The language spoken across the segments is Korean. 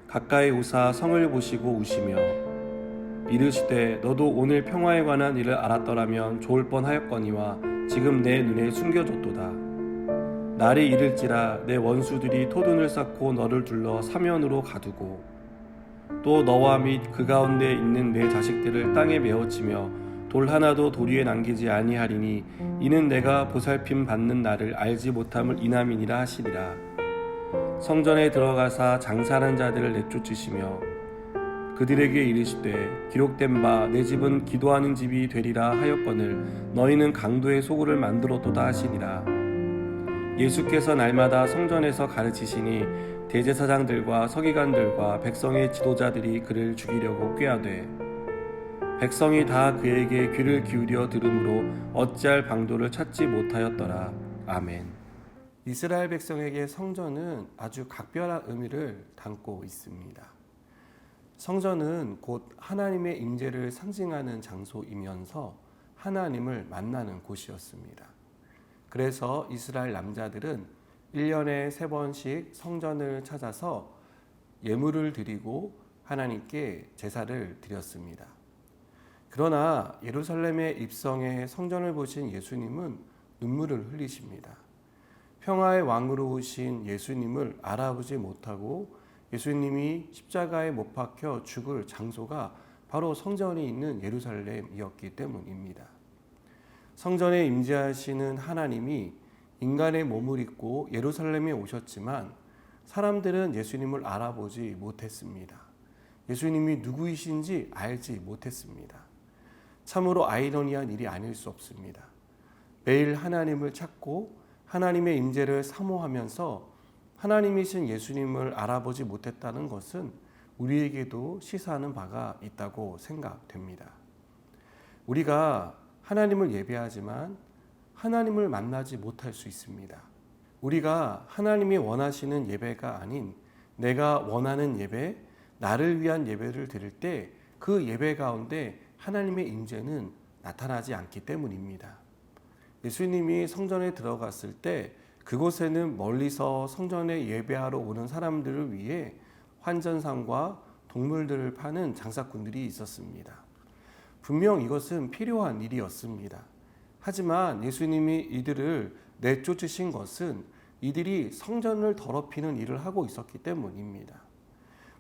가까이 오사 성을 보시고 우시며 이르시되 너도 오늘 평화에 관한 일을 알았더라면 좋을 뻔하였거니와 지금 내 눈에 숨겨졌도다. 날이 이를지라 내 원수들이 토둔을 쌓고 너를 둘러 사면으로 가두고 또 너와 및 그 가운데 있는 내 자식들을 땅에 메어치며 돌 하나도 돌 위에 남기지 아니하리니 이는 내가 보살핌 받는 날을 알지 못함을 인함이니라 하시리라. 성전에 들어가사 장사하는 자들을 내쫓으시며 그들에게 이르시되 기록된 바 내 집은 기도하는 집이 되리라 하였거늘 너희는 강도의 소굴을 만들었도다 하시니라. 예수께서 날마다 성전에서 가르치시니 대제사장들과 서기관들과 백성의 지도자들이 그를 죽이려고 꾀하되 백성이 다 그에게 귀를 기울여 들으므로 어찌할 방도를 찾지 못하였더라. 아멘. 이스라엘 백성에게 성전은 아주 각별한 의미를 담고 있습니다. 성전은 곧 하나님의 임재를 상징하는 장소이면서 하나님을 만나는 곳이었습니다. 그래서 이스라엘 남자들은 1년에 3번씩 성전을 찾아서 예물을 드리고 하나님께 제사를 드렸습니다. 그러나 예루살렘에 입성해 성전을 보신 예수님은 눈물을 흘리십니다. 평화의 왕으로 오신 예수님을 알아보지 못하고 예수님이 십자가에 못 박혀 죽을 장소가 바로 성전이 있는 예루살렘이었기 때문입니다. 성전에 임재하시는 하나님이 인간의 몸을 입고 예루살렘에 오셨지만 사람들은 예수님을 알아보지 못했습니다. 예수님이 누구이신지 알지 못했습니다. 참으로 아이러니한 일이 아닐 수 없습니다. 매일 하나님을 찾고 하나님의 임재를 사모하면서 하나님이신 예수님을 알아보지 못했다는 것은 우리에게도 시사하는 바가 있다고 생각됩니다. 우리가 하나님을 예배하지만 하나님을 만나지 못할 수 있습니다. 우리가 하나님이 원하시는 예배가 아닌 내가 원하는 예배, 나를 위한 예배를 드릴 때 그 예배 가운데 하나님의 임재는 나타나지 않기 때문입니다. 예수님이 성전에 들어갔을 때 그곳에는 멀리서 성전에 예배하러 오는 사람들을 위해 환전상과 동물들을 파는 장사꾼들이 있었습니다. 분명 이것은 필요한 일이었습니다. 하지만 예수님이 이들을 내쫓으신 것은 이들이 성전을 더럽히는 일을 하고 있었기 때문입니다.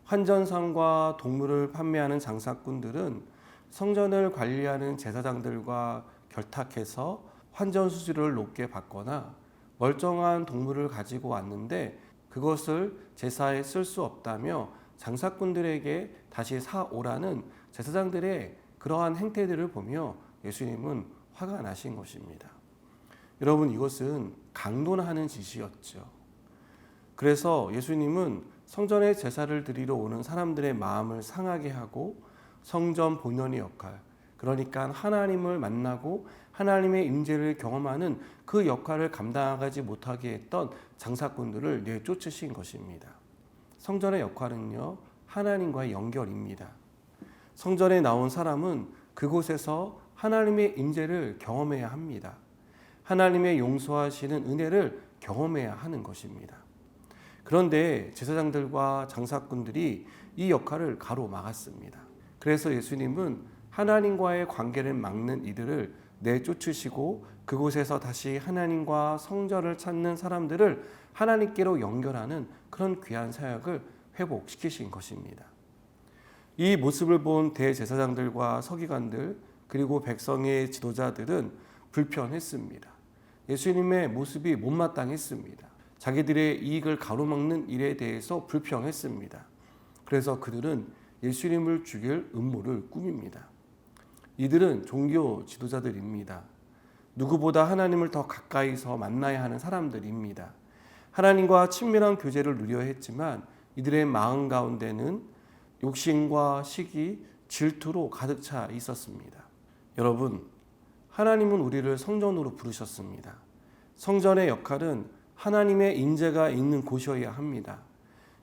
환전상과 동물을 판매하는 장사꾼들은 성전을 관리하는 제사장들과 결탁해서 환전 수수료를 높게 받거나 멀쩡한 동물을 가지고 왔는데 그것을 제사에 쓸 수 없다며 장사꾼들에게 다시 사오라는 제사장들의 그러한 행태들을 보며 예수님은 화가 나신 것입니다. 여러분, 이것은 강론하는 짓이었죠. 그래서 예수님은 성전에 제사를 드리러 오는 사람들의 마음을 상하게 하고 성전 본연의 역할, 그러니까 하나님을 만나고 하나님의 임재를 경험하는 그 역할을 감당하지 못하게 했던 장사꾼들을 내쫓으신 것입니다. 성전의 역할은요, 하나님과의 연결입니다. 성전에 나온 사람은 그곳에서 하나님의 임재를 경험해야 합니다. 하나님의 용서하시는 은혜를 경험해야 하는 것입니다. 그런데 제사장들과 장사꾼들이 이 역할을 가로막았습니다. 그래서 예수님은 하나님과의 관계를 막는 이들을 내쫓으시고 그곳에서 다시 하나님과 성전을 찾는 사람들을 하나님께로 연결하는 그런 귀한 사역을 회복시키신 것입니다. 이 모습을 본 대제사장들과 서기관들 그리고 백성의 지도자들은 불편했습니다. 예수님의 모습이 못마땅했습니다. 자기들의 이익을 가로막는 일에 대해서 불평했습니다. 그래서 그들은 예수님을 죽일 음모를 꾸밉니다. 이들은 종교 지도자들입니다. 누구보다 하나님을 더 가까이서 만나야 하는 사람들입니다. 하나님과 친밀한 교제를 누려 했지만 이들의 마음 가운데는 욕심과 시기, 질투로 가득 차 있었습니다. 여러분, 하나님은 우리를 성전으로 부르셨습니다. 성전의 역할은 하나님의 임재가 있는 곳이어야 합니다.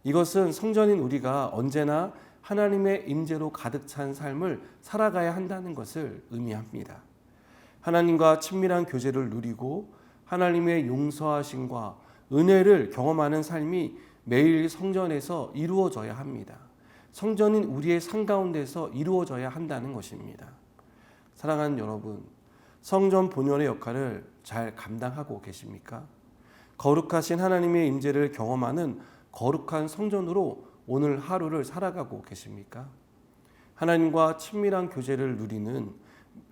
이것은 성전인 우리가 언제나 하나님의 임재로 가득 찬 삶을 살아가야 한다는 것을 의미합니다. 하나님과 친밀한 교제를 누리고 하나님의 용서하심과 은혜를 경험하는 삶이 매일 성전에서 이루어져야 합니다. 성전인 우리의 삶 가운데서 이루어져야 한다는 것입니다. 사랑하는 여러분, 성전 본연의 역할을 잘 감당하고 계십니까? 거룩하신 하나님의 임재를 경험하는 거룩한 성전으로 오늘 하루를 살아가고 계십니까? 하나님과 친밀한 교제를 누리는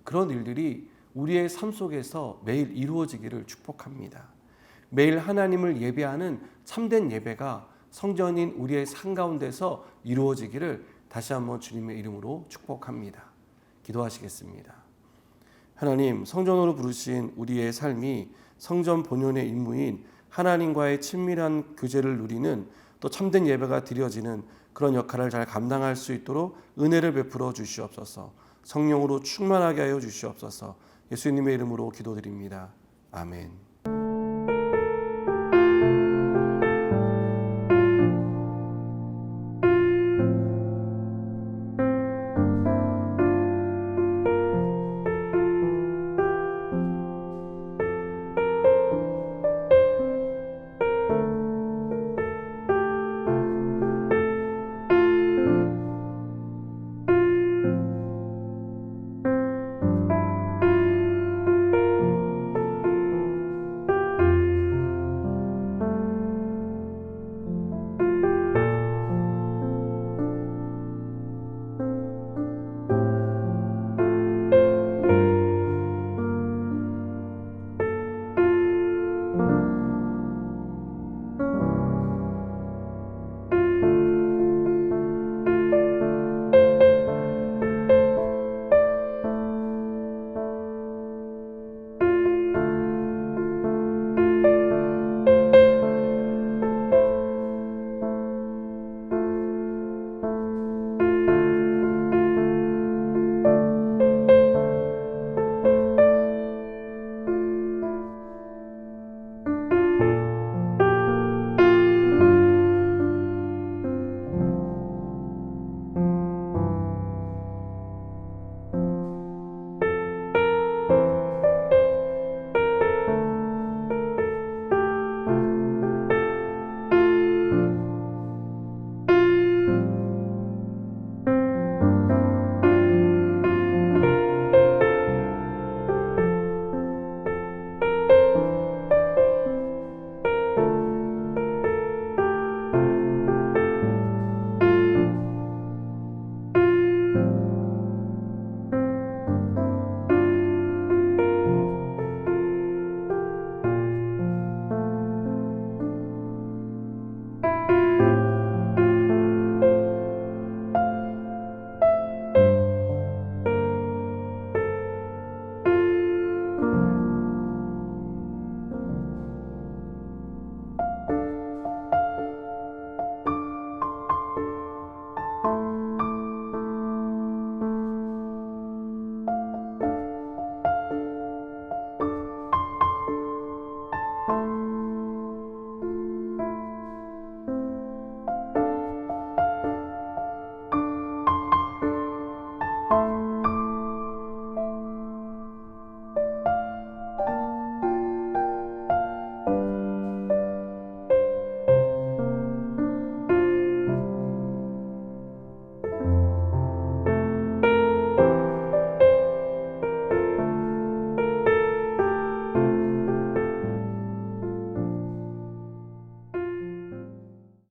그런 일들이 우리의 삶 속에서 매일 이루어지기를 축복합니다. 매일 하나님을 예배하는 참된 예배가 성전인 우리의 삶 가운데서 이루어지기를 다시 한번 주님의 이름으로 축복합니다. 기도하시겠습니다. 하나님, 성전으로 부르신 우리의 삶이 성전 본연의 임무인 하나님과의 친밀한 교제를 누리는 또 참된 예배가 드려지는 그런 역할을 잘 감당할 수 있도록 은혜를 베풀어 주시옵소서. 성령으로 충만하게 하여 주시옵소서. 예수님의 이름으로 기도드립니다. 아멘.